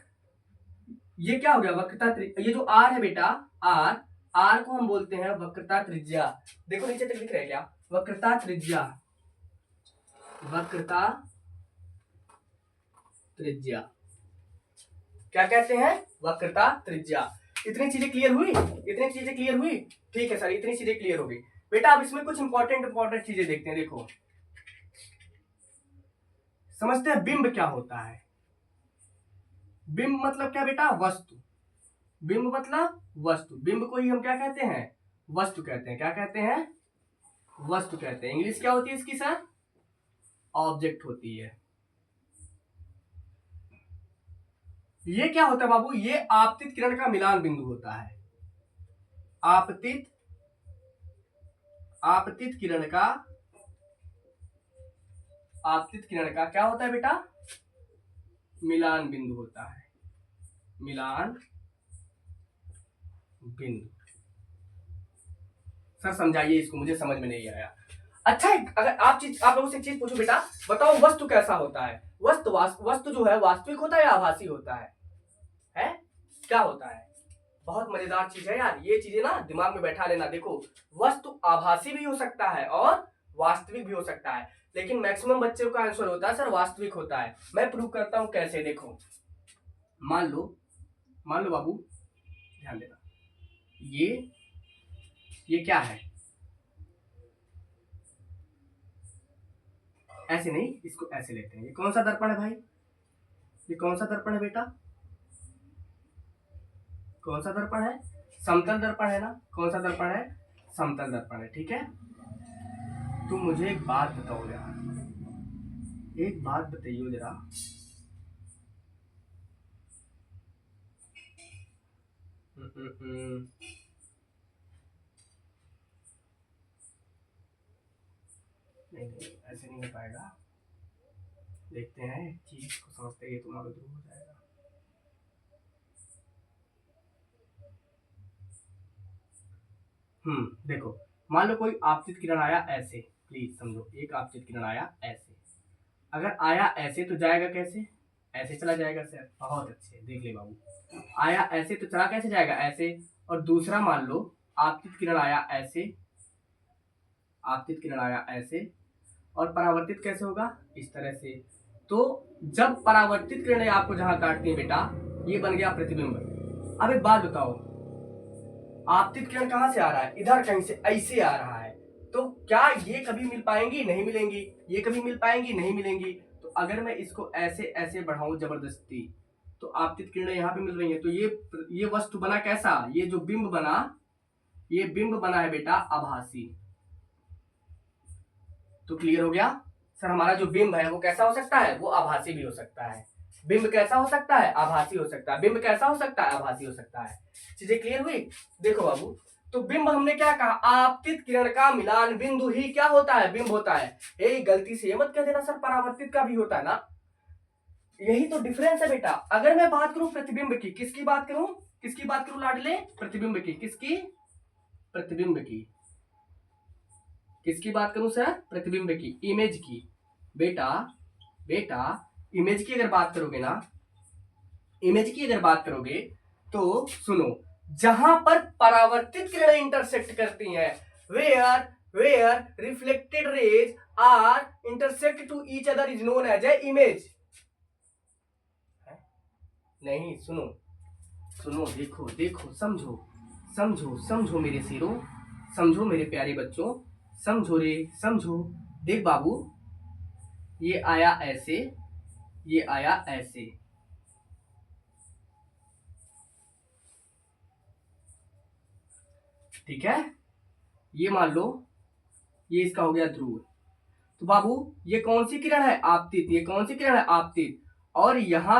ये क्या हो गया, वक्रता, ये जो आर है बेटा, आर को हम बोलते हैं वक्रता त्रिज्या। देखो नीचे तक लिख रहे हैं क्या, वक्रता त्रिज्या, वक्रता त्रिज्या, क्या कहते हैं, वक्रता त्रिज्या। इतनी चीजें क्लियर हुई, इतनी चीजें क्लियर हुई, ठीक है सर, इतनी चीजें क्लियर हो गई। बेटा अब इसमें कुछ इंपॉर्टेंट चीजें देखते हैं। देखो समझते हैं बिंब क्या होता है, बिंब मतलब क्या बेटा, वस्तु, बिंब मतलब वस्तु, बिंब को ही हम क्या कहते हैं, वस्तु कहते हैं। क्या कहते हैं, वस्तु कहते हैं। इंग्लिश क्या होती है इसकी सर, ऑब्जेक्ट होती है। ये क्या होता है बाबू, ये आपतित किरण का मिलान बिंदु होता है। आपतित आपतित किरण का आपतित किरण का क्या होता है बेटा, मिलान बिंदु होता है, मिलान बिंदु। सर समझाइए इसको, मुझे समझ में नहीं आया। अच्छा अगर आप लोगों से एक चीज पूछो बेटा, बताओ वस्तु कैसा होता है। वस्तु जो है वास्तविक होता है या आभासी होता है क्या होता है। बहुत मजेदार चीज है यार, ये चीजें ना दिमाग में बैठा लेना। देखो वस्तु आभासी भी हो सकता है और वास्तविक भी हो सकता है, लेकिन मैक्सिमम बच्चों का आंसर होता है सर वास्तविक होता है। मैं प्रूव करता हूं कैसे, देखो मान लो बाबू, ध्यान देना, ये क्या है, ऐसे नहीं, इसको ऐसे लेते हैं। ये कौन सा दर्पण है भाई, ये कौन सा दर्पण है बेटा, कौन सा दर्पण है, समतल दर्पण है ना। कौन सा दर्पण है, समतल दर्पण है। ठीक है, तुम मुझे एक बात बताओ यार, एक बात बताइए जरा, नहीं ऐसे नहीं हो पाएगा। देखते हैं चीज को समझते ही तुम्हारा दूर हो जाएगा। देखो मान लो कोई आपतित किरण आया ऐसे, प्लीज समझो, एक आपतित किरण आया ऐसे, अगर आया ऐसे तो जाएगा कैसे, ऐसे चला जाएगा सर। बहुत अच्छे, देख ले बाबू, आया ऐसे तो चला कैसे जाएगा, ऐसे। और दूसरा मान लो आपतित किरण आया ऐसे, आपतित किरण आया ऐसे, और परावर्तित कैसे होगा, इस तरह से। तो जब परावर्तित किरणें आपको जहां काटती है बेटा, ये बन गया प्रतिबिंब। अब एक बात बताओ, आपतित किरण कहां से आ रहा है, इधर कहीं से ऐसे आ रहा है, तो क्या ये कभी मिल पाएंगी, नहीं मिलेंगी। ये कभी मिल पाएंगी, नहीं मिलेंगी। तो अगर मैं इसको ऐसे ऐसे बढ़ाऊं जबरदस्ती, तो आपतित किरणें यहाँ पे मिल रही है, तो ये वस्तु बना कैसा, ये जो बिंब बना, ये बिंब बना है बेटा आभासी। तो क्लियर हो गया सर, हमारा जो बिंब है वो कैसा हो सकता है, वो आभासी भी हो सकता है। बिंब कैसा हो सकता है, आभासी हो सकता है। बिंब कैसा हो सकता है, आभासी हो सकता है। चीजें क्लियर हुई। देखो बाबू, तो बिंब हमने क्या कहा, आपतित किरण का मिलान बिंदु ही क्या होता है, बिंब होता है। ए गलती से ये मत कह देना सर परावर्तित का भी होता है ना, यही तो डिफरेंस है बेटा। अगर मैं बात करूं प्रतिबिंब की, किसकी बात करूं, किसकी बात करूं लाडले, प्रतिबिंब की, किसकी, प्रतिबिंब की, किसकी बात करूं सर, प्रतिबिंब की, इमेज की। बेटा बेटा इमेज की अगर बात करोगे ना, इमेज की अगर बात करोगे तो सुनो, जहां पर परावर्तित किरणें इंटरसेक्ट करती हैं, where where reflected rays are intersect to each other is known as a image. नहीं सुनो, सुनो, देखो देखो, समझो समझो समझो मेरे शेरों, समझो मेरे प्यारे बच्चों, समझो रे समझो। देख बाबू, ये आया ऐसे, ये आया ऐसे, ठीक है। ये मान लो ये इसका हो गया ध्रुव। तो बाबू ये कौन सी किरण है, आपतित। ये कौन सी किरण है, आपतित। और यहाँ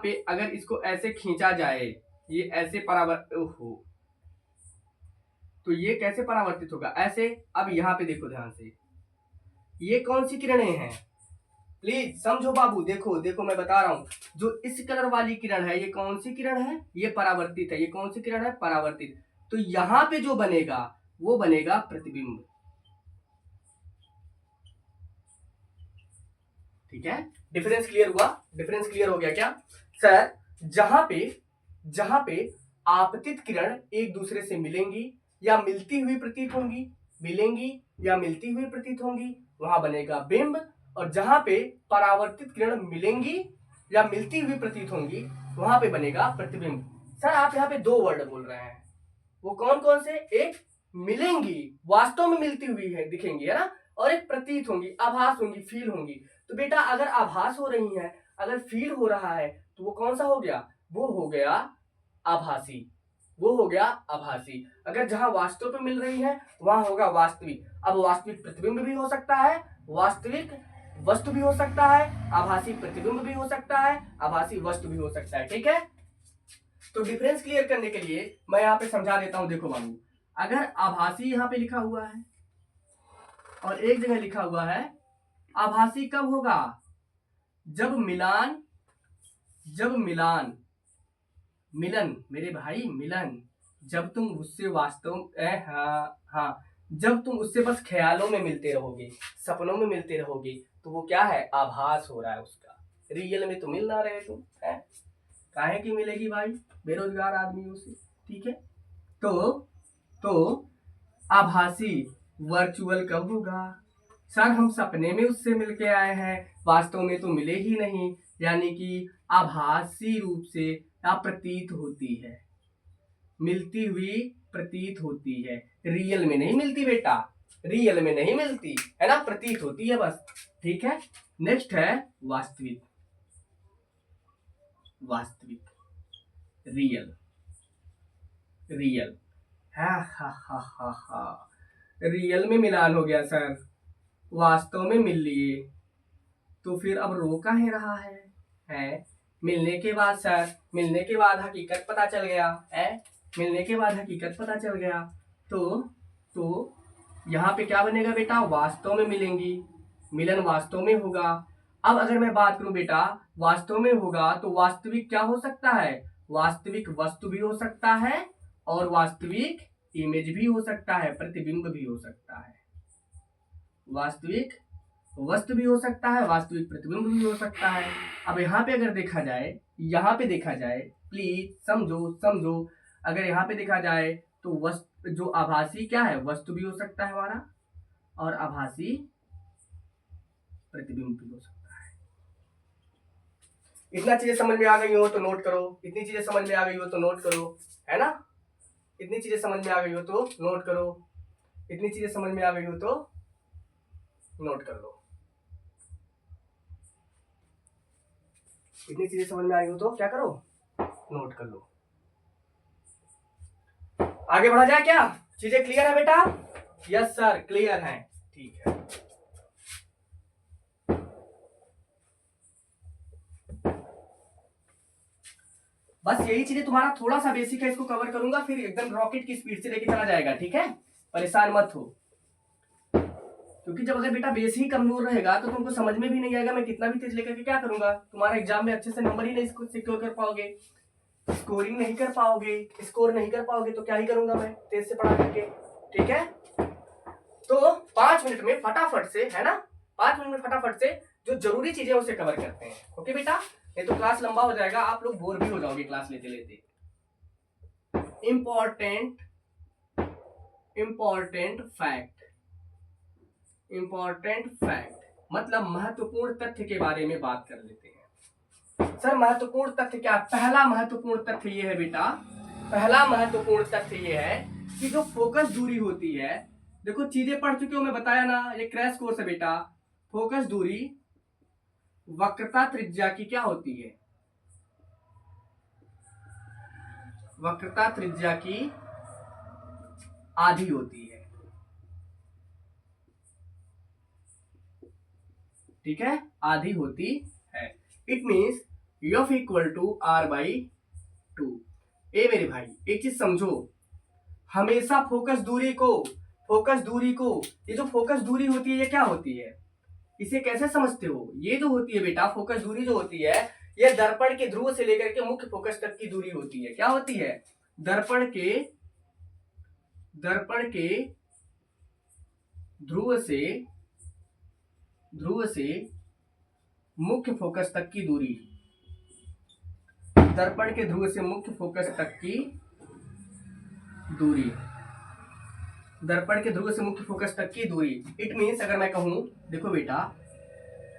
पे अगर इसको ऐसे खींचा जाए, ये ऐसे परावर्तित, ओहो, तो ये कैसे परावर्तित होगा, ऐसे। अब यहाँ पे देखो ध्यान से, ये कौन सी किरणें हैं, प्लीज समझो बाबू। देखो देखो मैं बता रहा हूं, जो इस कलर वाली किरण है, ये कौन सी किरण है, ये परावर्तित है। ये कौन सी किरण है, परावर्तित। तो यहां पे जो बनेगा वो बनेगा प्रतिबिंब, ठीक है। डिफरेंस क्लियर हुआ, डिफरेंस क्लियर हो गया क्या सर। जहां पे आपतित किरण एक दूसरे से मिलेंगी या मिलती हुई प्रतीत होंगी, मिलेंगी या मिलती हुई प्रतीत होंगी, वहां बनेगा बिंब। और जहां पे परावर्तित किरण मिलेंगी या मिलती हुई प्रतीत होंगी, वहां पे बनेगा प्रतिबिंब। सर आप यहाँ पे दो वर्ड बोल रहे हैं, वो कौन कौन से, एक मिलेंगी, वास्तव में मिलती हुई है दिखेंगी, है ना, और एक प्रतीत होंगी, आभास होंगी, फील होंगी। तो बेटा अगर आभास हो रही है, अगर फील हो रहा है, तो वो कौन सा हो गया, वो हो गया आभासी, वो हो गया आभासी। अगर जहां वास्तव पे मिल रही है वहां होगा वास्तविक। अब वास्तविक प्रतिबिंब भी हो सकता है, वास्तविक वस्तु भी हो सकता है, आभासी प्रतिबिंब भी हो सकता है, आभासी वस्तु भी हो सकता है। ठीक है, तो डिफरेंस क्लियर करने के लिए मैं यहाँ पे समझा देता हूं। देखो बाबू, अगर आभासी यहाँ पे लिखा हुआ है और एक जगह लिखा हुआ है, आभासी कब होगा? जब मिलान, जब मिलान, मिलन मेरे भाई, मिलन, जब तुम उससे वास्तव हाँ हाँ, जब तुम उससे बस ख्यालों में मिलते रहोगे, सपनों में मिलते रहोगे, तो वो क्या है? आभास हो रहा है उसका। रियल में तो मिल ना रहे तुम, है काहे की मिलेगी भाई, बेरोजगार आदमियों से। ठीक है, तो आभासी वर्चुअल कब होगा? सर हम सपने में उससे मिलके आए हैं, वास्तव में तो मिले ही नहीं, यानी कि आभासी रूप से या प्रतीत होती है, मिलती हुई प्रतीत होती है, रियल में नहीं मिलती बेटा, रियल में नहीं मिलती है ना, प्रतीत होती है बस। ठीक है, नेक्स्ट है वास्तविक, वास्तविक रियल, रियल हा, रियल में मिलान हो गया सर, वास्तव में मिल लिए, तो फिर अब रो काहे रहा है? मिलने के बाद सर, मिलने के बाद हकीकत पता चल गया है, मिलने के बाद हकीकत पता चल गया, तो यहाँ पे क्या बनेगा बेटा? वास्तव में मिलेंगी, मिलन वास्तव में होगा। अब अगर मैं बात करूं बेटा, वास्तव में होगा तो वास्तविक क्या हो सकता है? वास्तविक वस्तु भी हो सकता है और वास्तविक इमेज भी हो सकता है, प्रतिबिंब भी हो सकता है। वास्तविक वस्तु भी हो सकता है, वास्तविक प्रतिबिंब भी हो सकता है। अब यहाँ पे अगर देखा जाए, यहाँ पे देखा जाए, प्लीज समझो समझो, अगर यहाँ पे देखा जाए तो वस्तु जो आभासी क्या है? वस्तु भी हो सकता है हमारा, और आभासी प्रतिबिंब भी हो सकता है। इतना चीजें समझ में आ गई हो तो नोट करो, इतनी चीजें समझ में आ गई हो तो नोट करो, है ना? इतनी चीजें समझ में आ गई हो तो नोट करो, इतनी चीजें समझ में आ गई हो तो नोट कर लो, इतनी चीजें समझ में आई हो तो क्या करो? नोट कर लो। आगे बढ़ा जाए क्या? चीजें क्लियर है बेटा? यस सर क्लियर है, ठीक है। बस यही चीजें तुम्हारा थोड़ा सा बेसिक है, इसको कवर करूंगा, फिर एकदम रॉकेट की स्पीड से लेके चला जाएगा। ठीक है, परेशान मत हो, क्योंकि जब अगर बेटा बेस ही कमजोर रहेगा तो तुमको समझ में भी नहीं आएगा, मैं कितना भी तेज लेकर के क्या करूंगा, तुम्हारा एग्जाम में अच्छे से नंबर ही नहीं सिक्योर कर पाओगे, स्कोरिंग नहीं कर पाओगे, स्कोर नहीं कर पाओगे, तो क्या ही करूंगा मैं तेज से पढ़ा करके। ठीक है, तो 5 मिनट में फटाफट से, है ना, 5 मिनट में फटाफट से जो जरूरी चीजें उसे कवर करते हैं। ओके बेटा, नहीं तो क्लास लंबा हो जाएगा, आप लोग बोर भी हो जाओगे क्लास लेते लेते। Important important fact, important fact मतलब महत्वपूर्ण तथ्य के बारे में बात कर लेते हैं। सर महत्वपूर्ण तथ्य क्या? पहला महत्वपूर्ण तथ्य ये है बेटा, पहला महत्वपूर्ण तथ्य ये है कि जो फोकस दूरी होती है, देखो चीजें पढ़ चुके हो, मैं बताया ना, ये क्रैश कोर्स है बेटा। फोकस दूरी वक्रता त्रिज्या की क्या होती है? वक्रता त्रिज्या की आधी होती है। ठीक है, आधी होती है। It means F equal to R by 2। ए मेरे भाई एक चीज समझो, हमेशा फोकस दूरी को, ये जो फोकस दूरी होती है ये क्या होती है, इसे कैसे समझते हो? ये जो होती है बेटा फोकस दूरी जो होती है, ये दर्पण के ध्रुव से लेकर के मुख्य फोकस तक की दूरी होती है। क्या होती है? दर्पण के ध्रुव से मुख्य फोकस तक की दूरी, दर्पण के ध्रुव से मुख्य फोकस तक की दूरी, दर्पण के ध्रुव से मुख्य फोकस तक की दूरी। इट मीन्स अगर मैं कहूं, देखो बेटा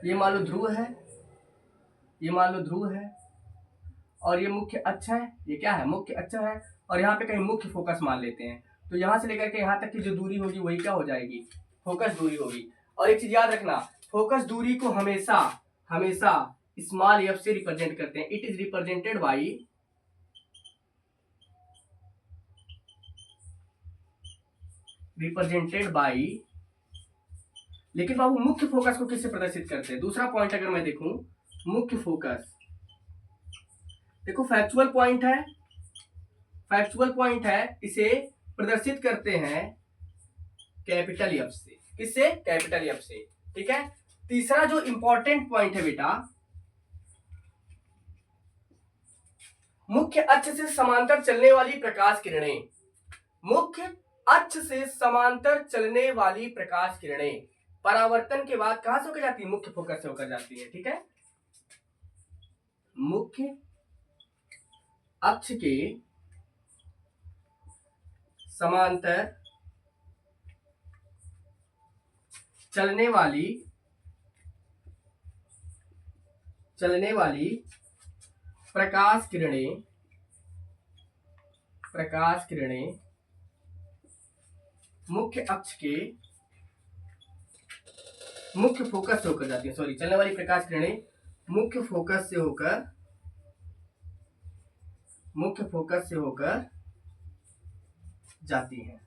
ये मान लो ध्रुव है, ये मान लो ध्रुव है, और ये मुख्य अक्ष है, ये क्या है? मुख्य अक्ष है, और यहाँ पे कहीं मुख्य फोकस मान लेते हैं, तो यहाँ से लेकर के यहाँ तक की जो दूरी होगी वही क्या हो जाएगी? फोकस दूरी होगी। और एक चीज याद रखना, फोकस दूरी को हमेशा हमेशा स्मॉल एफ से रिप्रेजेंट करते हैं। It is represented by represented by, लेकिन बाबू मुख्य फोकस को किससे प्रदर्शित करते हैं? दूसरा पॉइंट अगर मैं देखूं, मुख्य फोकस, देखो फैक्चुअल पॉइंट है, फैक्चुअल पॉइंट है, इसे प्रदर्शित करते हैं कैपिटल एफ से। किससे? कैपिटल एफ से। ठीक है। तीसरा जो इंपॉर्टेंट पॉइंट है बेटा, मुख्य अक्ष से समांतर चलने वाली प्रकाश किरणें, मुख्य अक्ष से समांतर चलने वाली प्रकाश किरणें परावर्तन के बाद कहां से होकर जाती है? मुख्य फोकस से होकर जाती है। ठीक है। मुख्य अक्ष के समांतर चलने वाली प्रकाश किरणें मुख्य अक्ष के मुख्य फोकस से होकर जाती है। सॉरी, चलने वाली प्रकाश किरणें मुख्य फोकस से होकर जाती हैं।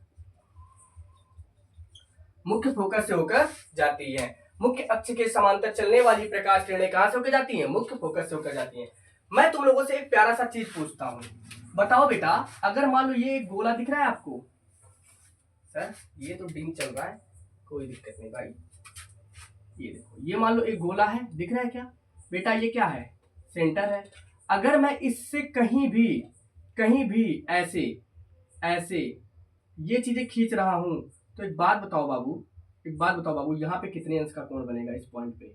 मुख्य फोकस से होकर जाती है। मुख्य अक्ष के समांतर चलने वाली प्रकाश किरणें कहां से होकर जाती हैं? मुख्य फोकस से होकर जाती हैं। मैं तुम लोगों से एक प्यारा सा चीज पूछता हूं, बताओ बेटा, अगर मान लो ये एक गोला दिख रहा है आपको, सर ये तो डिम चल रहा है, कोई दिक्कत नहीं भाई, ये देखो, ये मान लो एक गोला है, दिख रहा है क्या बेटा? ये क्या है? सेंटर है। अगर मैं इससे कहीं भी ऐसे ये चीजें खींच रहा हूं, तो एक बात बताओ बाबू, यहाँ पे कितने अंश का कोण बनेगा? इस पॉइंट पे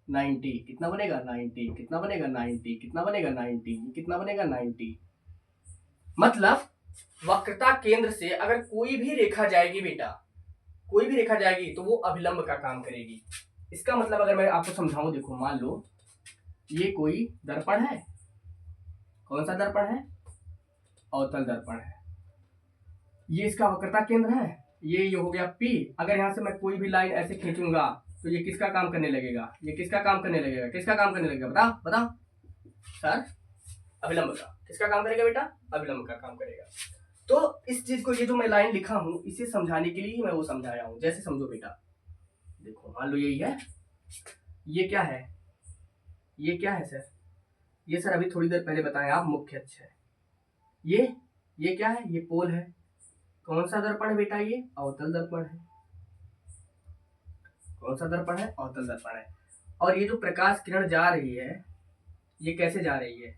90। कितना बनेगा? 90। कितना बनेगा? 90। कितना बनेगा? 90। कितना बनेगा? 90। मतलब वक्रता केंद्र से अगर कोई भी रेखा जाएगी बेटा, कोई भी रेखा जाएगी तो वो अभिलंब का काम करेगी। इसका मतलब अगर मैं आपको समझाऊं, देखो मान लो ये कोई दर्पण है, कौन सा दर्पण है? अवतल दर्पण है। ये इसका वक्रता केंद्र है, ये हो गया P। अगर यहां से मैं कोई भी लाइन ऐसे खींचूंगा तो ये किसका काम करने लगेगा? ये किसका काम करने लगेगा? किसका काम करने लगेगा? बता सर, अभिलंब का। किसका काम करेगा बेटा? अभिलंब का काम करेगा। तो इस चीज को, ये जो मैं लाइन लिखा हूं, इसे समझाने के लिए ही मैं वो समझाया हूं। जैसे समझो बेटा, देखो मान लो यही है, ये क्या है? ये क्या है सर? ये सर अभी थोड़ी देर पहले बताया आप, मुख्य अक्ष है। ये क्या है? ये पोल है। कौन सा दर्पण है बेटा? ये अवतल दर्पण है। कौन सा दर्पण है? अवतल दर्पण है। और ये जो प्रकाश किरण जा रही है, ये कैसे जा रही है?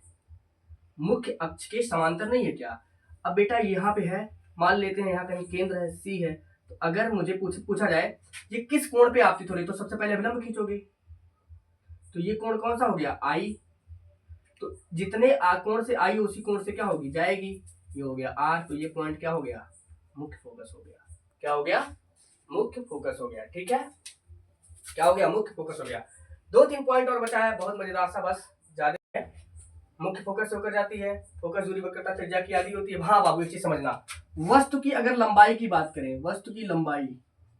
मुख्य अक्ष के समांतर नहीं है क्या? अब बेटा यहाँ पे है, मान लेते हैं यहाँ कहीं केंद्र है, सी है, तो अगर मुझे पूछा जाए ये किस कोण पे आपतित हो रही, तो सबसे पहले अभिलंब खींचोगे। तो ये कोण कौन सा हो गया? आई। तो जितने कोण से आई उसी कोण से क्या होगी? जाएगी। ये हो गया आर। तो ये पॉइंट क्या हो गया? मुख्य फोकस हो गया। क्या हो गया? मुख्य फोकस हो गया। ठीक है, क्या हो गया? मुख्य फोकस हो गया। 2-3 पॉइंट और बचा है, बहुत मजेदार सा, बस ज्यादा है। मुख्य फोकस से होकर जाती है, फोकस दूरी वक्रता त्रिज्या की आदि होती है। हाँ बाबू, एक चीज समझना, वस्तु की अगर लंबाई की बात करें, वस्तु की लंबाई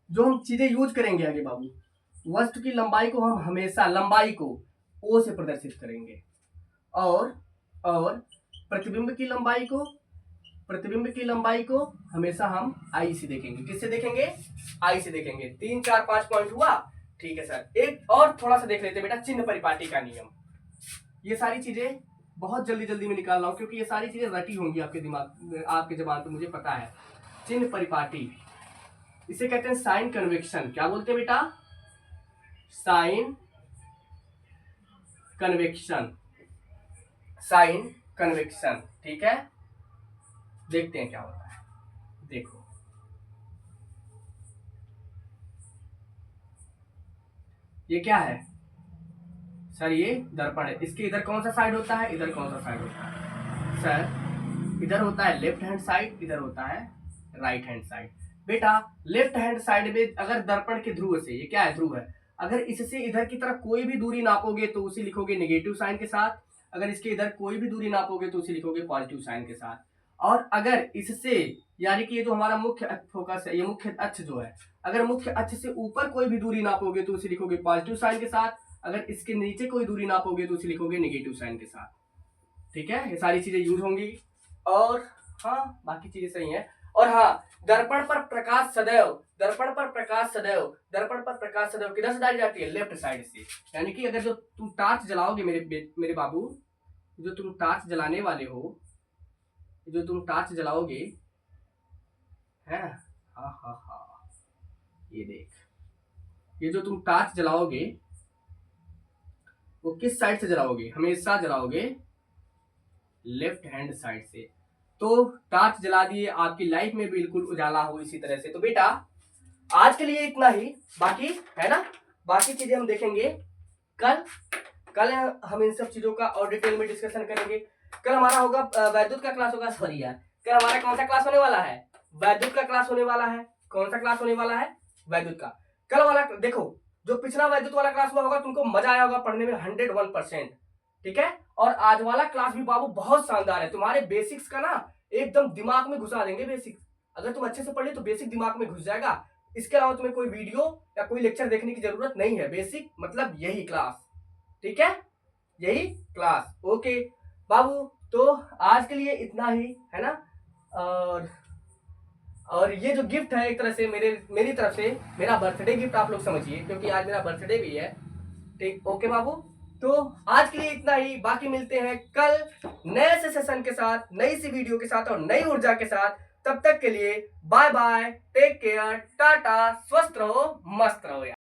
जो हम चीजें यूज करेंगे आगे बाबू, वस्तु की लंबाई को हम हमेशा लंबाई को ओ से प्रदर्शित करेंगे, और प्रतिबिंब की लंबाई को हमेशा हम आई से देखेंगे। किससे देखेंगे? आई से देखेंगे। 3, 4, 5 पॉइंट हुआ। ठीक है सर, एक और थोड़ा सा देख लेते हैं बेटा, चिन्ह परिपाटी का नियम। ये सारी चीजें बहुत जल्दी में निकाल रहा हूं, क्योंकि ये सारी चीजें रटी होंगी आपके दिमाग, आपके जबान पे, मुझे पता है। चिन्ह परिपाटी, इसे कहते हैं साइन कन्वेक्शन। क्या बोलते हैं बेटा? Sign convection. Sign convection. ठीक है, देखते हैं क्या होता है। देखो ये क्या है सर? ये दर्पण है। इसके इधर कौन सा साइड होता है? इधर कौन सा साइड होता है सर? इधर होता है लेफ्ट हैंड साइड, इधर होता है राइट हैंड साइड। बेटा लेफ्ट हैंड साइड में अगर दर्पण के ध्रुव से, ये क्या है? ध्रुव है, अगर इससे इधर की तरफ कोई भी दूरी नापोगे तो उसे लिखोगे नेगेटिव साइन के साथ। अगर इसके इधर कोई भी दूरी नापोगे तो उसे लिखोगे पॉजिटिव साइन के साथ। और अगर इससे, यानी कि ये जो हमारा मुख्य फोकस है, ये मुख्य अक्ष जो है, अगर मुख्य अक्ष से ऊपर कोई भी दूरी नापोगे तो उसे लिखोगे पॉजिटिव साइन के साथ। अगर इसके नीचे कोई दूरी नापोगे तो उसे लिखोगे नेगेटिव साइन के साथ। ठीक है, ये सारी चीजें यूज होंगी। और हाँ, बाकी चीजें सही है। और हाँ, दर्पण पर प्रकाश सदैव, दर्पण पर प्रकाश सदैव, दर्पण पर प्रकाश सदैव किधर से डाली जाती है? लेफ्ट साइड से। यानी कि अगर जो तुम टार्च जलाओगे मेरे बाबू, जो तुम टार्च जलाने वाले हो, जो तुम टार्च जलाओगे है, हाँ हाँ हाँ, ये देख, ये जो तुम टार्च जलाओगे वो किस साइड से जलाओगे? हमेशा जलाओगे लेफ्ट हैंड साइड से। तो टार्च जला दिए, आपकी लाइफ में बिल्कुल उजाला हो इसी तरह से। तो बेटा आज के लिए इतना ही, बाकी है ना, बाकी चीजें हम देखेंगे कल। कल हम इन सब चीजों का और डिटेल में डिस्कशन करेंगे। कल हमारा होगा वैद्युत का क्लास होगा, सॉरी यार, कल हमारा कौन सा क्लास होने वाला है? वैद्युत का क्लास होने वाला है। कौन सा क्लास होने वाला है? वैद्युत का। कल वाला देखो, जो पिछला वैद्युत वाला क्लास हुआ होगा तुमको मजा आया होगा पढ़ने में 101%, ठीक है। और आज वाला क्लास भी बाबू बहुत शानदार है, तुम्हारे बेसिक्स का ना एकदम दिमाग में घुसा देंगे बेसिक्स। अगर तुम अच्छे से पढ़ ली तो बेसिक दिमाग में घुस जाएगा। इसके अलावा तुम्हें कोई वीडियो या कोई लेक्चर देखने की जरूरत नहीं है। बेसिक मतलब यही क्लास, ठीक है, यही क्लास। ओके बाबू, तो आज के लिए इतना ही है ना। और ये जो गिफ्ट है एक तरह से मेरी तरफ से मेरा बर्थडे गिफ्ट आप लोग समझिए, क्योंकि आज मेरा बर्थडे भी है, ठीक। ओके बाबू, तो आज के लिए इतना ही। बाकी मिलते हैं कल नए से सेशन के साथ, नई सी वीडियो के साथ और नई ऊर्जा के साथ। तब तक के लिए bye bye, take care, tata, स्वस्थ रहो, मस्त रहो यार।